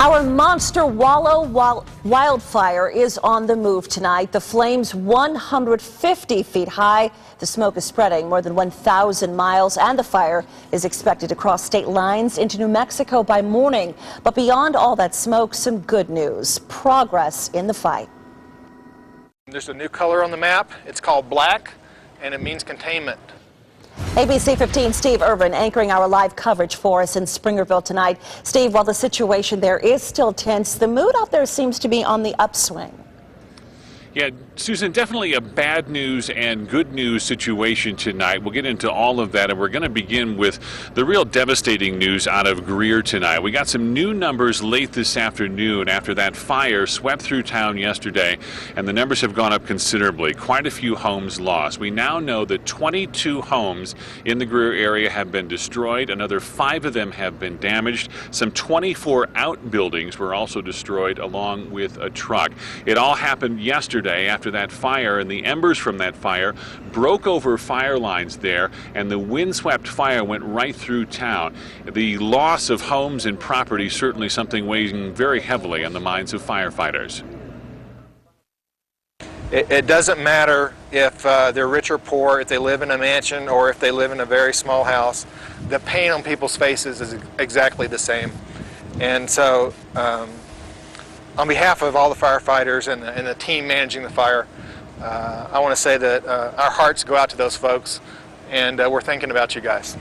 Our monster Wallow wildfire is on the move tonight. The flames 150 feet high. The smoke is spreading more than 1,000 miles, and the fire is expected to cross state lines into New Mexico by morning. But beyond all that smoke, some good news. Progress in the fight. There's a new color on the map. It's called black, and it means containment. ABC 15's Steve Irvin anchoring our live coverage for us in Springerville tonight. Steve, while the situation there is still tense, the mood out there seems to be on the upswing. Yeah, Susan, definitely a bad news and good news situation tonight. We'll get into all of that, and we're going to begin with the real devastating news out of Greer tonight. We got some new numbers late this afternoon after that fire swept through town yesterday, and the numbers have gone up considerably. Quite a few homes lost. We now know that 22 homes in the Greer area have been destroyed. Another 5 of them have been damaged. Some 24 outbuildings were also destroyed, along with a truck. It all happened yesterday after that fire, and the embers from that fire broke over fire lines there, and the windswept fire went right through town. The loss of homes and property certainly something weighing very heavily on the minds of firefighters. It doesn't matter if they're rich or poor, if they live in a mansion or if they live in a very small house. The pain on people's faces is exactly the same. And so on behalf of all the firefighters and the team managing the fire, I want to say that our hearts go out to those folks, and we're thinking about you guys.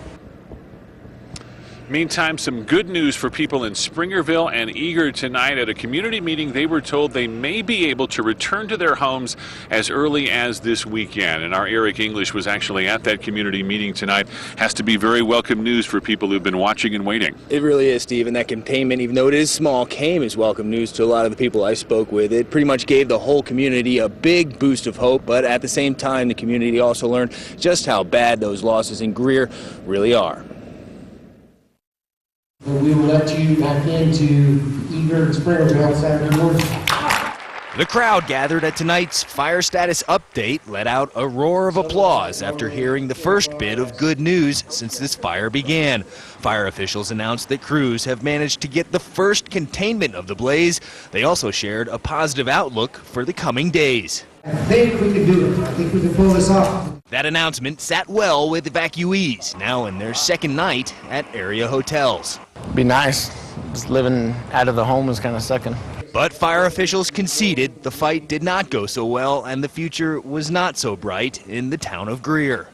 Meantime, some good news for people in Springerville and Eager tonight. At a community meeting, they were told they may be able to return to their homes as early as this weekend. And our Eric English was actually at that community meeting tonight. Has to be very welcome news for people who've been watching and waiting. It really is, Steve, and that containment, even though it is small, came as welcome news to a lot of the people I spoke with. It pretty much gave the whole community a big boost of hope, but at the same time, the community also learned just how bad those losses in Greer really are. We will let you back into Eager and Springerville Saturday morning. The crowd gathered at tonight's fire status update let out a roar of applause after hearing the first bit of good news since this fire began. Fire officials announced that crews have managed to get the first containment of the blaze. They also shared a positive outlook for the coming days. I think we can do it. I think we can pull this off. That announcement sat well with evacuees, now in their second night at area hotels. Be nice. Just living out of the home is kind of sucking. But fire officials conceded the fight did not go so well and the future was not so bright in the town of Greer.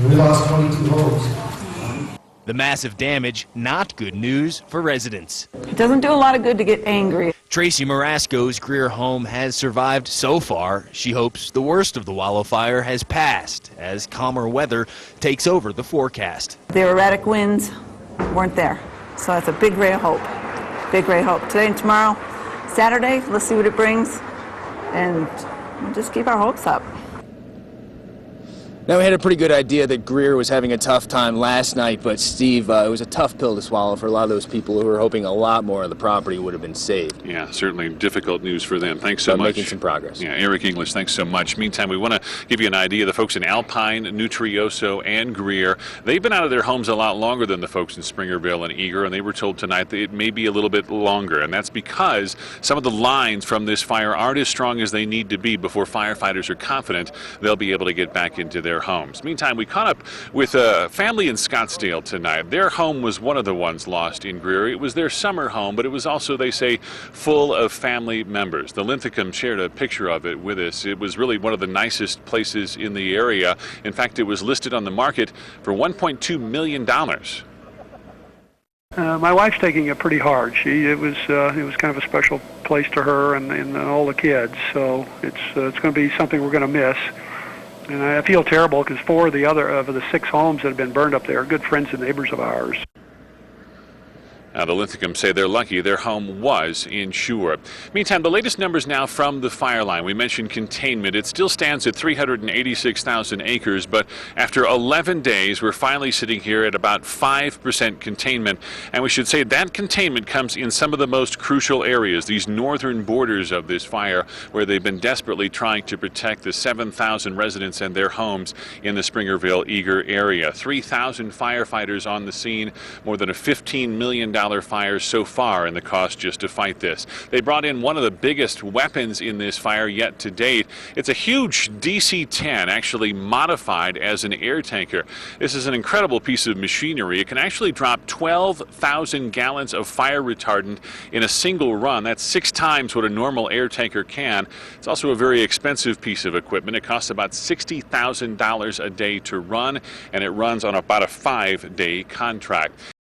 We lost 22 homes. The massive damage, not good news for residents. It doesn't do a lot of good to get angry. Tracy Marasco's Greer home has survived so far. She hopes the worst of the Wallow fire has passed as calmer weather takes over the forecast. The erratic winds weren't there, so that's a big ray of hope. Big ray of hope. Today and tomorrow, Saturday, let's see what it brings, and we'll just keep our hopes up. Now, we had a pretty good idea that Greer was having a tough time last night, but Steve, it was a tough pill to swallow for a lot of those people who were hoping a lot more of the property would have been saved. Yeah, certainly difficult news for them. Thanks so much. Making some progress. Yeah, Eric English, thanks so much. Meantime, we want to give you an idea. The folks in Alpine, Nutrioso, and Greer, they've been out of their homes a lot longer than the folks in Springerville and Eager, and they were told tonight that it may be a little bit longer, and that's because some of the lines from this fire aren't as strong as they need to be before firefighters are confident they'll be able to get back into their homes. Meantime, we caught up with a family in Scottsdale tonight. Their home was one of the ones lost in Greer. It was their summer home, but it was also, they say, full of family members. The Linthicum shared a picture of it with us. It was really one of the nicest places in the area. In fact, it was listed on the market for $1.2 million. My wife's taking it pretty hard. It was kind of a special place to her and all the kids. So it's going to be something we're going to miss. And I feel terrible because 4 of the 6 homes that have been burned up there are good friends and neighbors of ours. Now, the Linthicum say they're lucky their home was insured. Meantime, the latest numbers now from the fire line. We mentioned containment. It still stands at 386,000 acres, but after 11 days, we're finally sitting here at about 5% containment. And we should say that containment comes in some of the most crucial areas, these northern borders of this fire, where they've been desperately trying to protect the 7,000 residents and their homes in the Springerville, Eager area. 3,000 firefighters on the scene, more than a $15 million fires so far in the cost just to fight this. They brought in one of the biggest weapons in this fire yet to date. It's a huge DC-10, actually modified as an air tanker. This is an incredible piece of machinery. It can actually drop 12,000 gallons of fire retardant in a single run. That's 6 times what a normal air tanker can. It's also a very expensive piece of equipment. It costs about $60,000 a day to run, and it runs on about a 5-day contract.